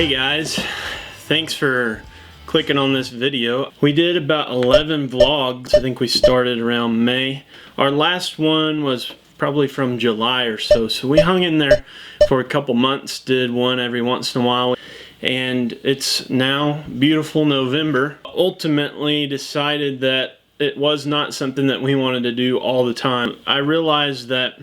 Hey guys, thanks for clicking on this video. We did about 11 vlogs. I think we started around May. Our last one was probably from July or so. So we hung in there for a couple months, did one every once in a while. And it's now beautiful November. Ultimately decided that it was not something that we wanted to do all the time. I realized that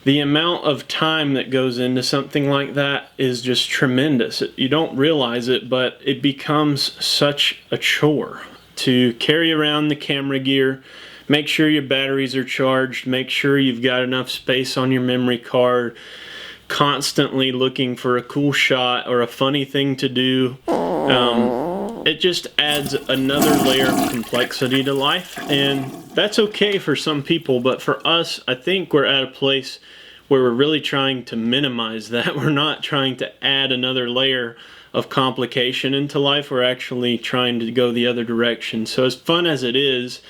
the amount of time that goes into something like that is just tremendous. You don't realize it, but it becomes such a chore to carry around the camera gear, make sure your batteries are charged, make sure you've got enough space on your memory card, constantly looking for a cool shot or a funny thing to do. It just adds another layer of complexity to life, and that's okay for some people, but for us, I think we're at a place where we're really trying to minimize that. We're not trying to add another layer of complication into life. We're actually trying to go the other direction. So as fun as it is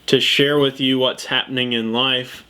to share with you what's happening in life,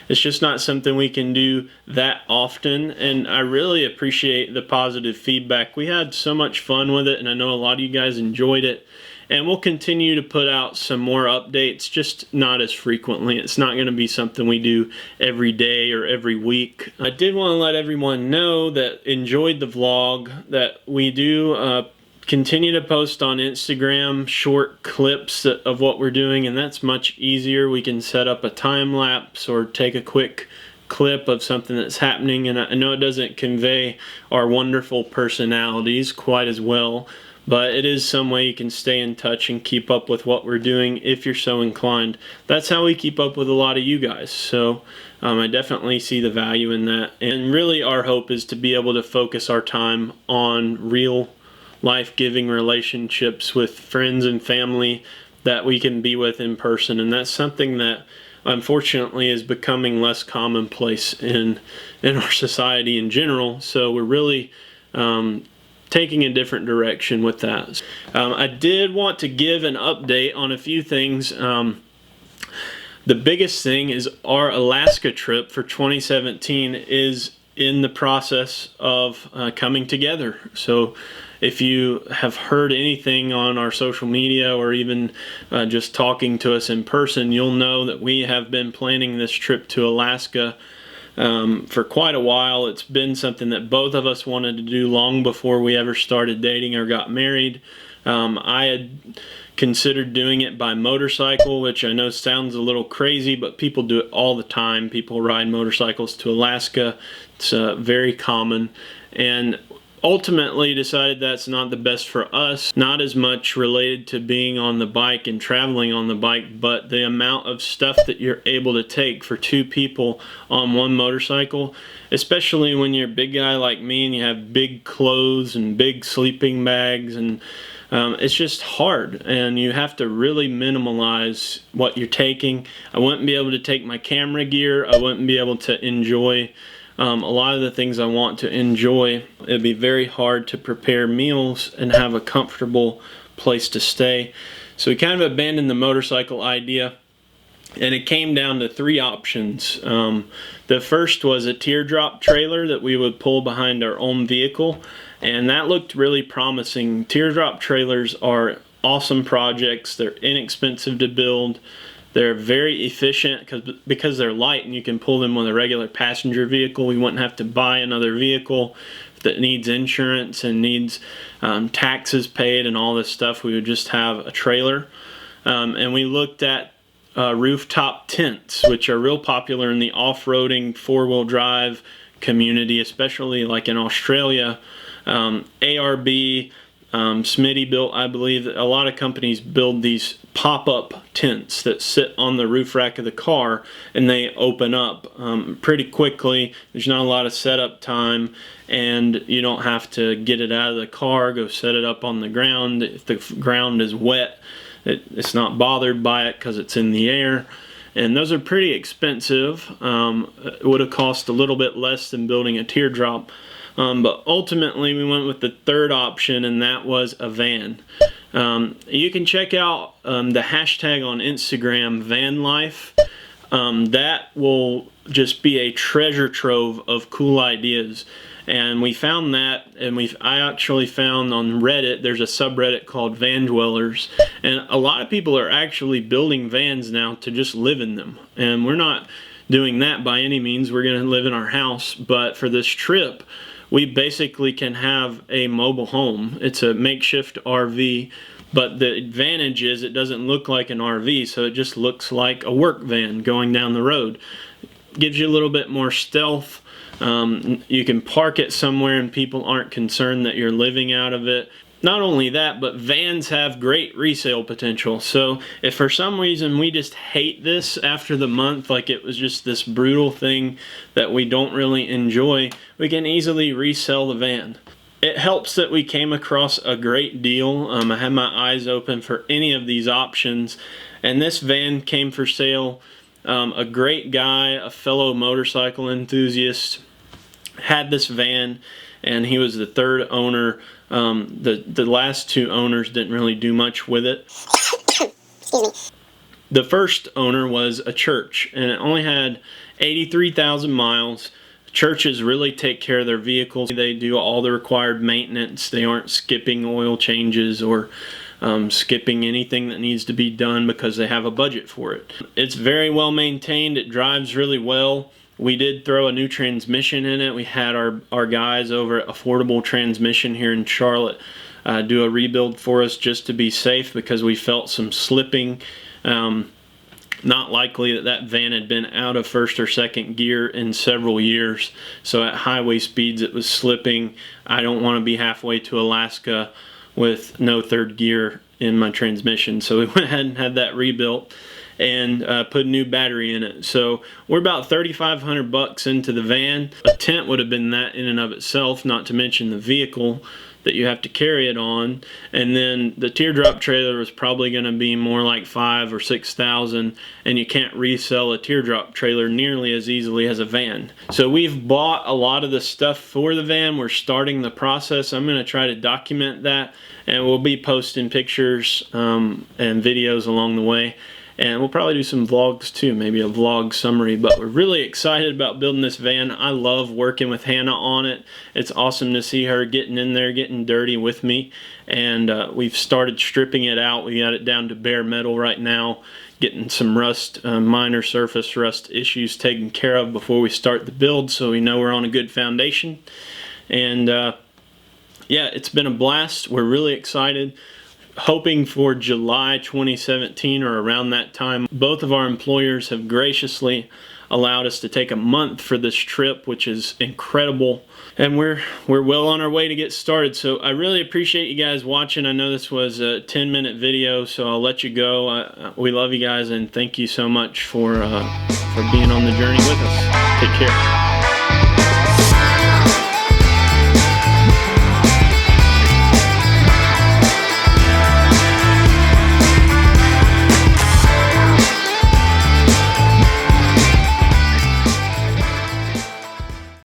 it's just not something we can do that often, and I really appreciate the positive feedback. We had so much fun with it, and I know a lot of you guys enjoyed it, and we'll continue to put out some more updates, just not as frequently. It's not going to be something we do every day or every week. I did want to let everyone know that enjoyed the vlog, that we do continue to post on Instagram short clips of what we're doing, and that's much easier. We can set up a time lapse or take a quick clip of something that's happening, and I know it doesn't convey our wonderful personalities quite as well, but it is some way you can stay in touch and keep up with what we're doing if you're so inclined. That's how we keep up with a lot of you guys, so I definitely see the value in that, and really our hope is to be able to focus our time on real life-giving relationships with friends and family that we can be with in person, and that's something that unfortunately is becoming less commonplace in our society in general. So we're really taking a different direction with that. I did want to give an update on a few things. The biggest thing is our Alaska trip for 2017 is in the process of coming together. So if you have heard anything on our social media or even just talking to us in person, you'll know that we have been planning this trip to Alaska for quite a while. It's been something that both of us wanted to do long before we ever started dating or got married. I had considered doing it by motorcycle, which I know sounds a little crazy, but people do it all the time. People ride motorcycles to Alaska. It's very common, and ultimately decided that's not the best for us. Not as much related to being on the bike and traveling on the bike, but the amount of stuff that you're able to take for two people on one motorcycle, especially when you're a big guy like me and you have big clothes and big sleeping bags, and it's just hard, and you have to really minimalize what you're taking. I wouldn't be able to take my camera gear. I wouldn't be able to enjoy a lot of the things I want to enjoy. It'd be very hard to prepare meals and have a comfortable place to stay. So we kind of abandoned the motorcycle idea, and it came down to three options. The first was a teardrop trailer that we would pull behind our own vehicle, and that looked really promising. Teardrop trailers are awesome projects. They're inexpensive to build. They're very efficient because they're light, and you can pull them with a regular passenger vehicle. We wouldn't have to buy another vehicle that needs insurance and needs taxes paid and all this stuff. We would just have a trailer. And we looked at rooftop tents, which are real popular in the off-roading four-wheel drive community, especially like in Australia. ARB, Smittybilt, I believe, that a lot of companies build these pop-up tents that sit on the roof rack of the car, and they open up pretty quickly. There's not a lot of setup time, and you don't have to get it out of the car, go set it up on the ground. If the ground is wet, it's not bothered by it because it's in the air. And those are pretty expensive. It would have cost a little bit less than building a teardrop. But ultimately we went with the third option, and that was a van. You can check out the hashtag on Instagram, van life. that will just be a treasure trove of cool ideas. And we found that, and I actually found on Reddit, there's a subreddit called Van Dwellers, and a lot of people are actually building vans now to just live in them. And we're not doing that by any means. We're going to live in our house, but for this trip, we basically can have a mobile home. It's a makeshift RV, but the advantage is it doesn't look like an RV, so it just looks like a work van going down the road. Gives you a little bit more stealth. You can park it somewhere and people aren't concerned that you're living out of it. Not only that, but vans have great resale potential. So if for some reason we just hate this after the month, like it was just this brutal thing that we don't really enjoy, we can easily resell the van. It helps that we came across a great deal. I had my eyes open for any of these options, and this van came for sale. A great guy, a fellow motorcycle enthusiast, had this van, and he was the third owner. The last two owners didn't really do much with it. Excuse me. The first owner was a church, and it only had 83,000 miles. Churches really take care of their vehicles. They do all the required maintenance. They aren't skipping oil changes or skipping anything that needs to be done because they have a budget for it. It's very well maintained. It drives really well. We did throw a new transmission in it. We had our guys over at Affordable Transmission here in Charlotte do a rebuild for us just to be safe, because we felt some slipping. Not likely that van had been out of first or second gear in several years, so at highway speeds it was slipping. I don't want to be halfway to Alaska with no third gear in my transmission, so we went ahead and had that rebuilt and put a new battery in it. So we're about $3,500 into the van. A tent would have been that in and of itself, not to mention the vehicle that you have to carry it on. And then the teardrop trailer was probably going to be more like $5,000 or $6,000, and you can't resell a teardrop trailer nearly as easily as a van. So we've bought a lot of the stuff for the van. We're starting the process. I'm going to try to document that, and we'll be posting pictures and videos along the way. And we'll probably do some vlogs too, maybe a vlog summary. But we're really excited about building this van. I love working with Hannah on it. It's awesome to see her getting in there, getting dirty with me. And we've started stripping it out. We got it down to bare metal right now, getting some rust, minor surface rust issues taken care of before we start the build, so we know we're on a good foundation. And yeah, it's been a blast. We're really excited. Hoping for July 2017 or around that time. Both of our employers have graciously allowed us to take a month for this trip, which is incredible. And we're well on our way to get started. So I really appreciate you guys watching. I know this was a 10-minute video, so I'll let you go. We love you guys, and thank you so much for being on the journey with us. Take care.